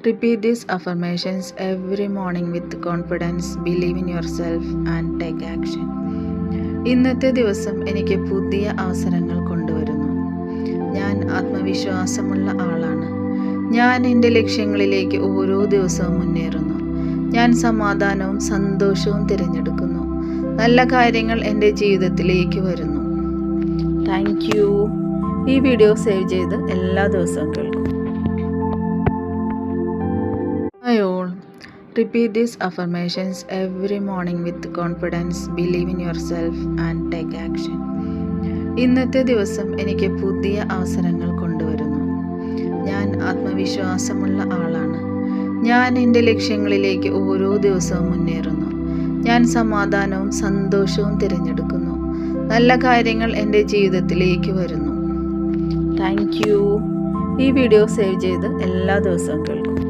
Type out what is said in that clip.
Repeat these affirmations every morning with confidence. Believe in yourself and take action. ഇന്നത്തെ ദിവസം എനിക്ക് പുതിയ അവസരങ്ങൾ കൊണ്ടുവരുന്നു. ഞാൻ ആത്മവിശ്വാസമുള്ള ആളാണ്. ഞാൻ എൻ്റെ ലക്ഷ്യങ്ങളിലേക്ക് ഓരോ ദിവസവും മുന്നേറുന്നു. ഞാൻ സമാധാനവും സന്തോഷവും തിരഞ്ഞെടുക്കുന്നു. നല്ല കാര്യങ്ങൾ എൻ്റെ ജീവിതത്തിലേക്ക് വരുന്നു. Thank you. ഈ വീഡിയോ സേവ് ചെയ്ത് എല്ലാ ദിവസവും കേൾക്കും. Hi all. Repeat these affirmations every morning with confidence. Believe in yourself and take action. ഇന്നത്തെ ദിവസം എനിക്ക് പുതിയ അവസരങ്ങൾ കൊണ്ടുവരുന്നു. ഞാൻ ആത്മവിശ്വാസമുള്ള ആളാണ്. ഞാൻ എൻ്റെ ലക്ഷ്യങ്ങളിലേക്ക് ഓരോ ദിവസവും മുന്നേറുന്നു. ഞാൻ സമാധാനവും സന്തോഷവും തിരഞ്ഞെടുക്കുന്നു. നല്ല കാര്യങ്ങൾ എൻ്റെ ജീവിതത്തിലേക്ക് വരുന്നു. Thank you. ഈ വീഡിയോ സേവ് ചെയ്ത് എല്ലാ ദിവസവും കേൾക്കും.